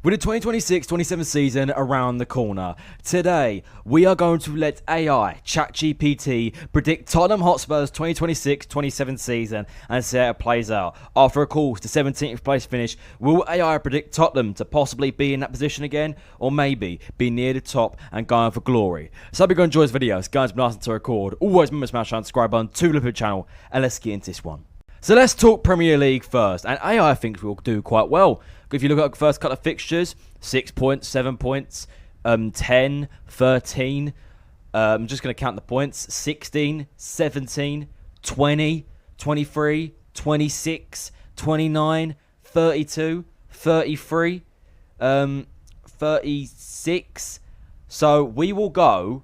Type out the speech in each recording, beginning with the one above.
With the 2026-27 season around the corner, today we are going to let AI, ChatGPT, predict Tottenham Hotspur's 2026-27 season and see how it plays out. After a course, the 17th place finish, will AI predict Tottenham to possibly be in that position again, or maybe be near the top and going for glory? So I hope you're going to enjoy this video. It's going to be nice to record. Always remember to smash that subscribe button to the channel, and let's get into this one. So let's talk Premier League first, and AI thinks we'll do quite well. If you look at the first couple of fixtures, 6 points, 7 points, 10, 13, I'm just going to count the points, 16, 17, 20, 23, 26, 29, 32, 33, 36. So we will go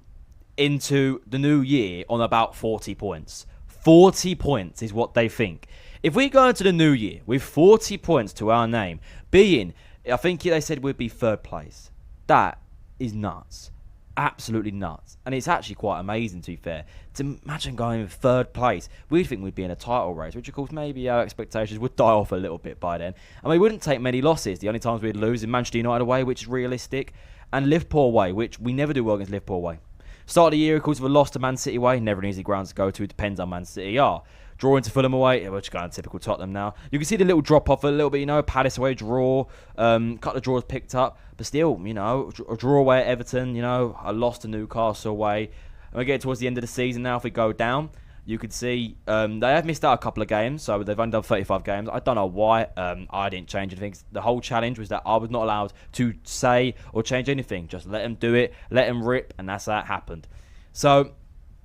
into the new year on about 40 points. 40 points is what they think. If we go into the new year with 40 points to our name, being, I think they said we'd be third place. That is nuts. Absolutely nuts. And it's actually quite amazing, to be fair. To imagine going in third place. We'd think we'd be in a title race, which of course maybe our expectations would die off a little bit by then. And we wouldn't take many losses. The only times we'd lose is Manchester United away, which is realistic, and Liverpool away, which we never do well against Liverpool away. Start of the year, of course, with a loss to Man City away. Never an easy ground to go to. It depends on Man City are. Draw into Fulham away. We're just going typical Tottenham now. You can see the little drop off a little bit, you know. Palace away, draw. Couple of draws picked up. But still, you know, a draw away at Everton, you know. A loss to Newcastle away. And we get towards the end of the season now. If we go down, you can see they have missed out a couple of games. So they've only done 35 games. I don't know why. I didn't change anything. The whole challenge was that I was not allowed to say or change anything. Just let them do it. Let them rip. And that's how it happened. So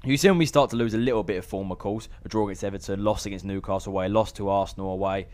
you see when we start to lose a little bit of form, of course. A draw against Everton, loss against Newcastle away, loss to Arsenal away.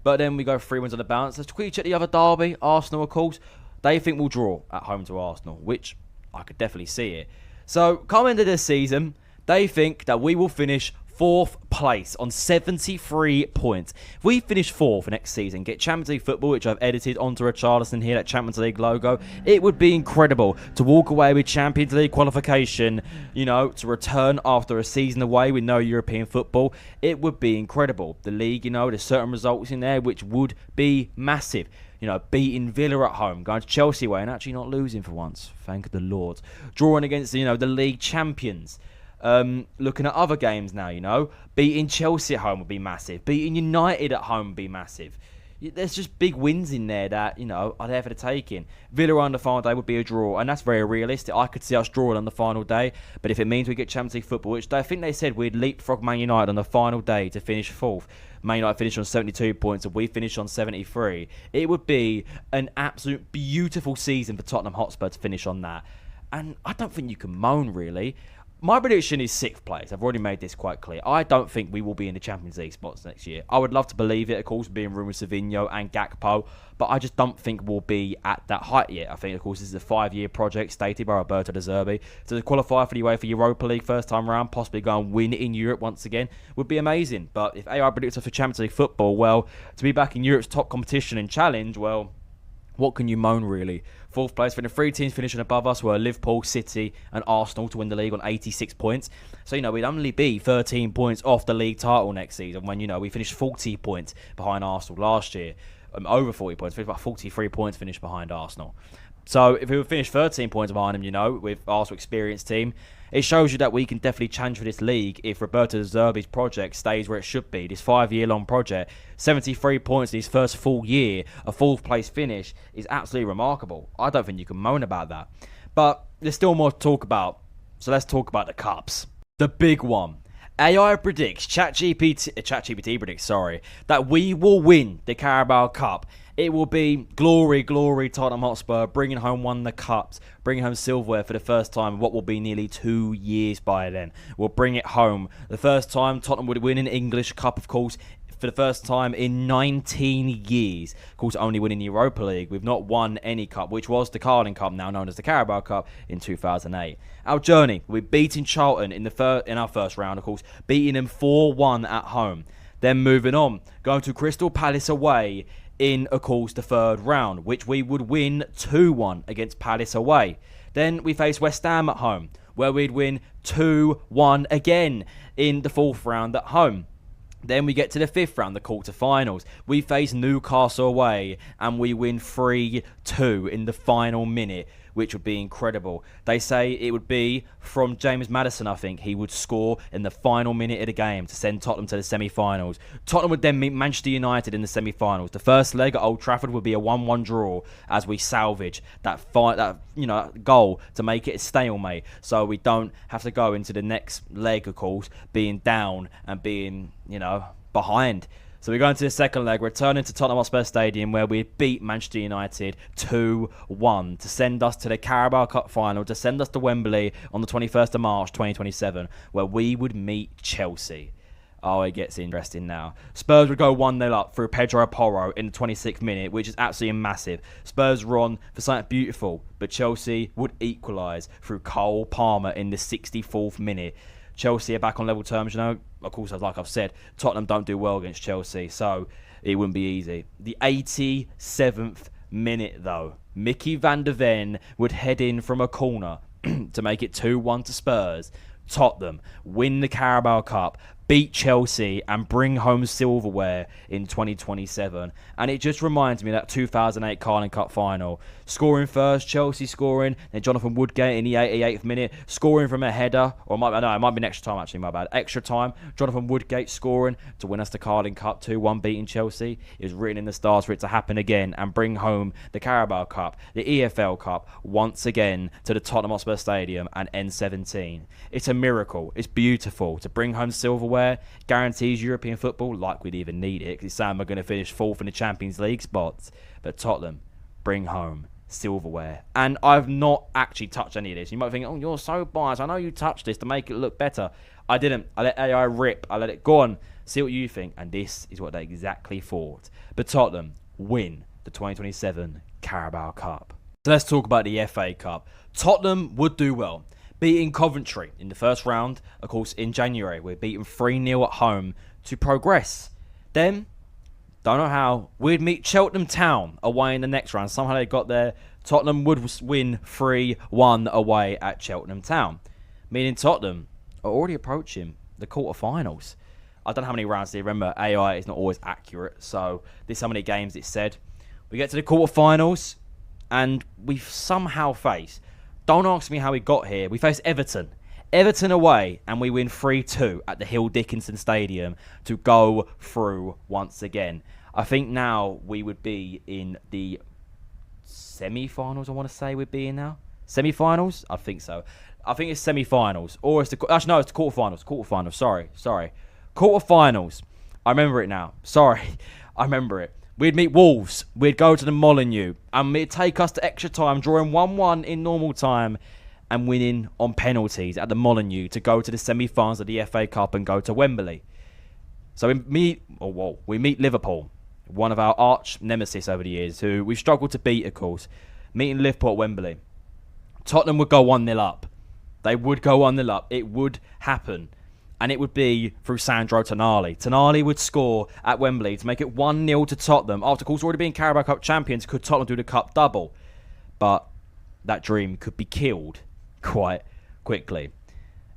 But then we go 3 wins on the bounce. Let's quickly check the other derby. Arsenal, of course. They think we'll draw at home to Arsenal, which I could definitely see it. So come into this season, they think that we will finish 4th place on 73 points. If we finish 4th next season, get Champions League football, which I've edited onto a Charleston here, that Champions League logo, it would be incredible to walk away with Champions League qualification, you know, to return after a season away with no European football. It would be incredible. The league, you know, there's certain results in there which would be massive. You know, beating Villa at home, going to Chelsea away and actually not losing for once. Thank the Lord. Drawing against, you know, the league champions. Looking at other games now, you know, beating Chelsea at home would be massive. Beating United at home would be massive. There's just big wins in there that, you know, are there for the taking. Villa on the final day would be a draw, and that's very realistic. I could see us drawing on the final day, but if it means we get Champions League football, which I think they said we'd leapfrog Man United on the final day to finish 4th. Man United finished on 72 points and we finished on 73. It would be an absolute beautiful season for Tottenham Hotspur to finish on that. And I don't think you can moan, really. My prediction is 6th place. I've already made this quite clear. I don't think we will be in the Champions League spots next year. I would love to believe it, of course, being rumoured Savinho and Gakpo, but I just don't think we'll be at that height yet. I think, of course, this is a 5-year project stated by Roberto De Zerbi. To qualify for the UEFA Europa League first time round, possibly go and win in Europe once again, would be amazing. But if AI predicts us for Champions League football, well, to be back in Europe's top competition and challenge, well, what can you moan, really? 4th place for the 3 teams finishing above us were Liverpool, City and Arsenal to win the league on 86 points. So, you know, we'd only be 13 points off the league title next season when, you know, we finished 40 points behind Arsenal last year. Over 40 points, about 43 points finished behind Arsenal. So if we would finish 13 points behind them, you know, with Arsenal experienced team, it shows you that we can definitely challenge for this league if Roberto De Zerbi's project stays where it should be. This 5-year-long project, 73 points in his first full year, a 4th place finish is absolutely remarkable. I don't think you can moan about that. But there's still more to talk about. So let's talk about the cups. The big one. AI predicts, ChatGPT predicts, that we will win the Carabao Cup. It will be glory, glory, Tottenham Hotspur, bringing home one of the cups, bringing home silverware for the first time in what will be nearly 2 years by then. We'll bring it home. The first time Tottenham would win an English Cup, of course, for the first time in 19 years. Of course, only winning the Europa League. We've not won any cup, which was the Carling Cup, now known as the Carabao Cup, in 2008. Our journey, we're beating Charlton in our first round, of course, beating them 4-1 at home. Then moving on, going to Crystal Palace away in, of course, the 3rd round, which we would win 2-1 against Palace away. Then we face West Ham at home, where we'd win 2-1 again in the 4th round at home. Then we get to the fifth round, the quarterfinals. We face Newcastle away and we win 3-2 in the final minute, which would be incredible. They say it would be from James Maddison, I think. He would score in the final minute of the game to send Tottenham to the semi-finals. Tottenham would then meet Manchester United in the semi-finals. The first leg at Old Trafford would be a 1-1 draw as we salvage that goal to make it a stalemate, so we don't have to go into the next leg, of course, being down and being, behind. So we go into the second leg, returning to Tottenham Hotspur Stadium, where we beat Manchester United 2-1 to send us to the Carabao Cup final, to send us to Wembley on the 21st of March 2027, where we would meet Chelsea. Oh, it gets interesting now. Spurs would go 1-0 up through Pedro Porro in the 26th minute, which is absolutely massive. Spurs were on for something beautiful, but Chelsea would equalise through Cole Palmer in the 64th minute. Chelsea are back on level terms, Of course, like I've said, Tottenham don't do well against Chelsea, so it wouldn't be easy. The 87th minute, though, Mickey van der Ven would head in from a corner to make it 2-1 to Spurs. Tottenham win the Carabao Cup, beat Chelsea and bring home silverware in 2027. And it just reminds me of that 2008 Carling Cup final. Scoring first, Chelsea scoring, then Jonathan Woodgate in the 88th minute, scoring from a header, or it might be an extra time actually, my bad. Extra time, Jonathan Woodgate scoring to win us the Carling Cup, 2-1 beating Chelsea. It was written in the stars for it to happen again and bring home the Carabao Cup, the EFL Cup, once again to the Tottenham Hotspur Stadium and N17. It's a miracle. It's beautiful. To bring home silverware guarantees European football, like we'd even need it, because it's saying we're going to finish fourth in the Champions League spots. But Tottenham bring home silverware. And I've not actually touched any of this. You might think, oh, you're so biased. I know you touched this to make it look better. I didn't. I let AI rip. I let it go on. See what you think. And this is what they exactly thought. But Tottenham win the 2027 Carabao Cup. So let's talk about the FA Cup. Tottenham would do well, beating Coventry in the first round. Of course, in January, we're beaten 3-0 at home to progress. Then, don't know how, we'd meet Cheltenham Town away in the next round. Somehow they got there. Tottenham would win 3-1 away at Cheltenham Town, meaning Tottenham are already approaching the quarterfinals. I don't know how many rounds they remember. AI is not always accurate, so this is how many games it said. We get to the quarterfinals, and we somehow face, don't ask me how we got here, we face Everton. Everton away, and we win 3-2 at the Hill Dickinson Stadium to go through once again. I think now we would be in the semi-finals, I want to say we'd be in now. Semi-finals? I think so. I think it's semi-finals. Or it's the... Actually, no, it's the quarterfinals. Quarterfinals. Sorry. Quarterfinals. I remember it now. Sorry. I remember it. We'd meet Wolves. We'd go to the Molineux. And it'd take us to extra time, drawing 1-1 in normal time and winning on penalties at the Molineux to go to the semi-finals of the FA Cup and go to Wembley. So we meet Liverpool, one of our arch nemesis over the years, who we've struggled to beat, of course. Meeting Liverpool at Wembley. Tottenham would go 1-0 up. They would go 1-0 up. It would happen. And it would be through Sandro Tonali. Tonali would score at Wembley to make it 1-0 to Tottenham. After, of course, already being Carabao Cup champions, could Tottenham do the Cup double? But that dream could be killed quite quickly.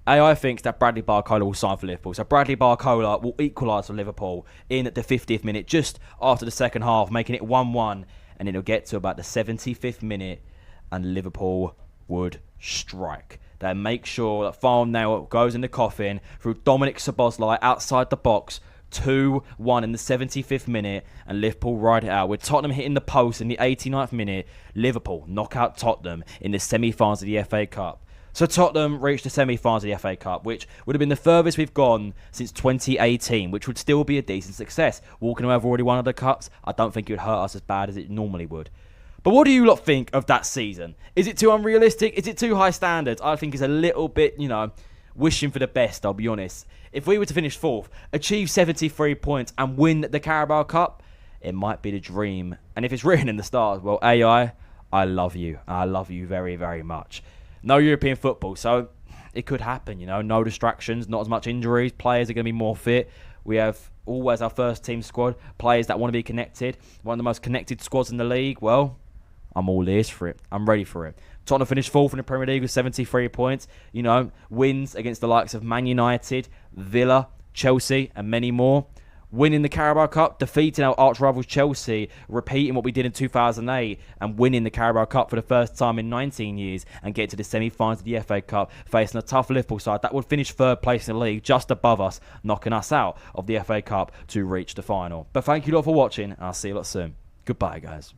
AI thinks that Bradley Barcola will sign for Liverpool. So Bradley Barcola will equalise for Liverpool in the 50th minute, just after the second half, making it 1-1. And it'll get to about the 75th minute, and Liverpool would strike. They make sure that final nail goes in the coffin through Dominic Szoboszlai outside the box. 2-1 in the 75th minute, and Liverpool ride it out with Tottenham hitting the post in the 89th minute. Liverpool knock out Tottenham in the semi-finals of the FA Cup. So Tottenham reached the semi-finals of the FA Cup, which would have been the furthest we've gone since 2018, which would still be a decent success. Walking away with already won other cups, I don't think it would hurt us as bad as it normally would. But what do you lot think of that season? Is it too unrealistic? Is it too high standards? I think it's a little bit, wishing for the best, I'll be honest. If we were to finish fourth, achieve 73 points and win the Carabao Cup, it might be the dream. And if it's written in the stars, well, AI, I love you. I love you very, very much. No European football, so it could happen, No distractions, not as much injuries. Players are going to be more fit. We have always our first team squad, players that want to be connected. One of the most connected squads in the league. Well, I'm all ears for it. I'm ready for it. Tottenham finished fourth in the Premier League with 73 points. Wins against the likes of Man United, Villa, Chelsea, and many more. winning the Carabao Cup, defeating our arch rivals Chelsea, repeating what we did in 2008 and winning the Carabao Cup for the first time in 19 years and get to the semi-finals of the FA Cup, facing a tough Liverpool side that would finish third place in the league, just above us, knocking us out of the FA Cup to reach the final. But thank you lot for watching, and I'll see you lot soon. Goodbye, guys.